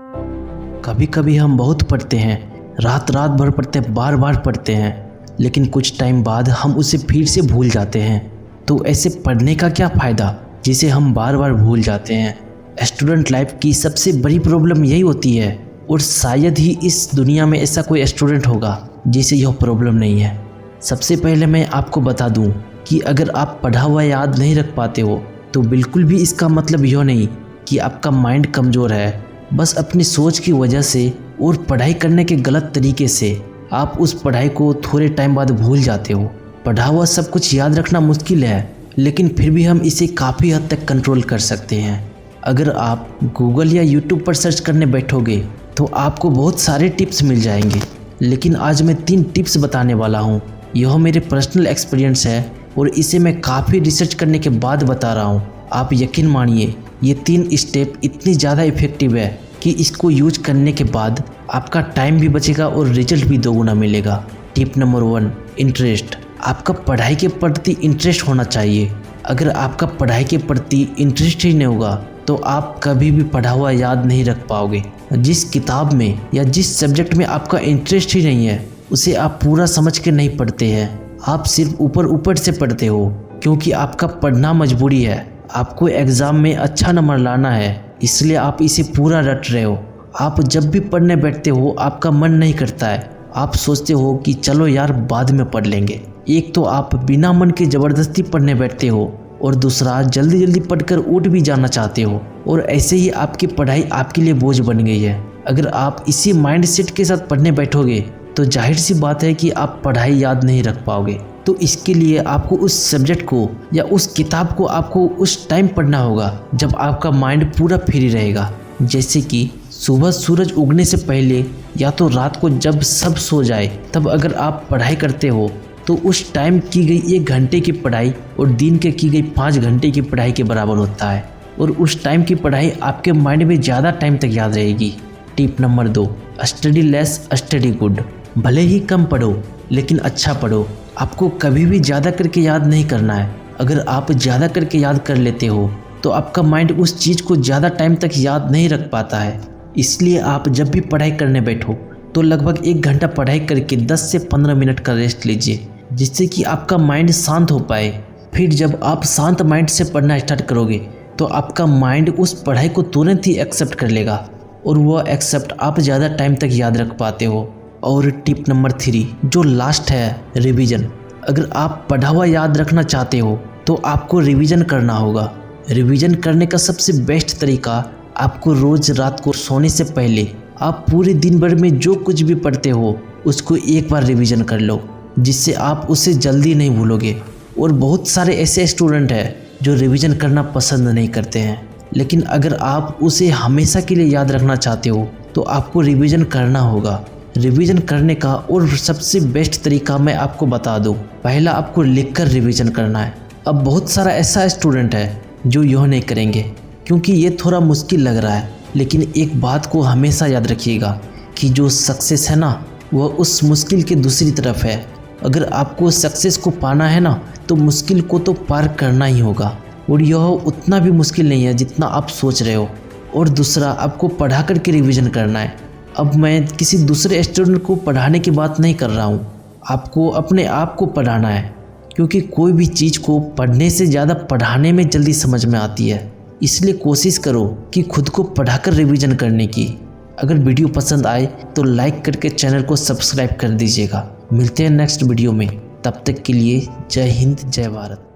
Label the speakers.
Speaker 1: कभी कभी हम बहुत पढ़ते हैं, रात रात भर पढ़ते हैं, बार बार पढ़ते हैं, लेकिन कुछ टाइम बाद हम उसे फिर से भूल जाते हैं। तो ऐसे पढ़ने का क्या फ़ायदा जिसे हम बार बार भूल जाते हैं। स्टूडेंट लाइफ की सबसे बड़ी प्रॉब्लम यही होती है, और शायद ही इस दुनिया में ऐसा कोई स्टूडेंट होगा जिसे यह प्रॉब्लम नहीं है। सबसे पहले मैं आपको बता दूं कि अगर आप पढ़ा हुआ याद नहीं रख पाते हो तो बिल्कुल भी इसका मतलब यह नहीं कि आपका माइंड कमज़ोर है। बस अपनी सोच की वजह से और पढ़ाई करने के गलत तरीके से आप उस पढ़ाई को थोड़े टाइम बाद भूल जाते हो। पढ़ा हुआ सब कुछ याद रखना मुश्किल है, लेकिन फिर भी हम इसे काफ़ी हद तक कंट्रोल कर सकते हैं। अगर आप गूगल या यूट्यूब पर सर्च करने बैठोगे तो आपको बहुत सारे टिप्स मिल जाएंगे, लेकिन आज मैं 3 टिप्स बताने वाला हूँ। यह मेरे पर्सनल एक्सपीरियंस है और इसे मैं काफ़ी रिसर्च करने के बाद बता रहा हूँ। आप यकीन मानिए, ये 3 स्टेप इतनी ज़्यादा इफ़ेक्टिव है कि इसको यूज करने के बाद आपका टाइम भी बचेगा और रिजल्ट भी दोगुना मिलेगा। Tip number 1, interest. आपका पढ़ाई के प्रति इंटरेस्ट होना चाहिए। अगर आपका पढ़ाई के प्रति इंटरेस्ट ही नहीं होगा तो आप कभी भी पढ़ा हुआ याद नहीं रख पाओगे। जिस किताब में या जिस सब्जेक्ट में आपका इंटरेस्ट ही नहीं है उसे आप पूरा समझ के नहीं पढ़ते हैं। आप सिर्फ ऊपर ऊपर से पढ़ते हो क्योंकि आपका पढ़ना मजबूरी है। आपको एग्ज़ाम में अच्छा नंबर लाना है, इसलिए आप इसे पूरा रट रहे हो। आप जब भी पढ़ने बैठते हो आपका मन नहीं करता है। आप सोचते हो कि चलो यार बाद में पढ़ लेंगे। एक तो आप बिना मन के ज़बरदस्ती पढ़ने बैठते हो, और दूसरा जल्दी जल्दी पढ़कर उठ भी जाना चाहते हो, और ऐसे ही आपकी पढ़ाई आपके लिए बोझ बन गई है। अगर आप इसी माइंड सेट के साथ पढ़ने बैठोगे तो जाहिर सी बात है कि आप पढ़ाई याद नहीं रख पाओगे। तो इसके लिए आपको उस सब्जेक्ट को या उस किताब को आपको उस टाइम पढ़ना होगा जब आपका माइंड पूरा फ्री रहेगा। जैसे कि सुबह सूरज उगने से पहले या तो रात को जब सब सो जाए तब अगर आप पढ़ाई करते हो तो उस टाइम की गई 1 घंटे की पढ़ाई और दिन के की गई 5 घंटे की पढ़ाई के बराबर होता है, और उस टाइम की पढ़ाई आपके माइंड में ज़्यादा टाइम तक याद रहेगी। Tip number 2, study less study good. भले ही कम पढ़ो लेकिन अच्छा पढ़ो। आपको कभी भी ज़्यादा करके याद नहीं करना है। अगर आप ज़्यादा करके याद कर लेते हो तो आपका माइंड उस चीज़ को ज़्यादा टाइम तक याद नहीं रख पाता है। इसलिए आप जब भी पढ़ाई करने बैठो तो लगभग 1 घंटा पढ़ाई करके 10 से 15 मिनट का रेस्ट लीजिए, जिससे कि आपका माइंड शांत हो पाए। फिर जब आप शांत माइंड से पढ़ना स्टार्ट करोगे तो आपका माइंड उस पढ़ाई को तुरंत ही एक्सेप्ट कर लेगा, और वह एक्सेप्ट आप ज़्यादा टाइम तक याद रख पाते हो। और टिप नंबर 3 जो लास्ट है, रिवीजन। अगर आप पढ़ा हुआ याद रखना चाहते हो तो आपको रिवीजन करना होगा। रिवीजन करने का सबसे बेस्ट तरीका, आपको रोज़ रात को सोने से पहले आप पूरे दिन भर में जो कुछ भी पढ़ते हो उसको एक बार रिवीजन कर लो, जिससे आप उसे जल्दी नहीं भूलोगे। और बहुत सारे ऐसे स्टूडेंट हैं जो रिवीजन करना पसंद नहीं करते हैं, लेकिन अगर आप उसे हमेशा के लिए याद रखना चाहते हो तो आपको रिवीजन करना होगा। रिवीजन करने का और सबसे बेस्ट तरीका मैं आपको बता दूं। पहला, आपको लिखकर रिवीजन करना है। अब बहुत सारा ऐसा स्टूडेंट है जो यह नहीं करेंगे क्योंकि ये थोड़ा मुश्किल लग रहा है, लेकिन एक बात को हमेशा याद रखिएगा कि जो सक्सेस है ना वह उस मुश्किल के दूसरी तरफ है। अगर आपको सक्सेस को पाना है ना तो मुश्किल को तो पार करना ही होगा, और यह उतना भी मुश्किल नहीं है जितना आप सोच रहे हो। और दूसरा, आपको पढ़ा करके रिवीजन करना है। अब मैं किसी दूसरे स्टूडेंट को पढ़ाने की बात नहीं कर रहा हूँ, आपको अपने आप को पढ़ाना है, क्योंकि कोई भी चीज़ को पढ़ने से ज़्यादा पढ़ाने में जल्दी समझ में आती है। इसलिए कोशिश करो कि खुद को पढ़ाकर रिवीजन करने की। अगर वीडियो पसंद आए तो लाइक करके चैनल को सब्सक्राइब कर दीजिएगा। मिलते हैं नेक्स्ट वीडियो में, तब तक के लिए जय हिंद जय भारत।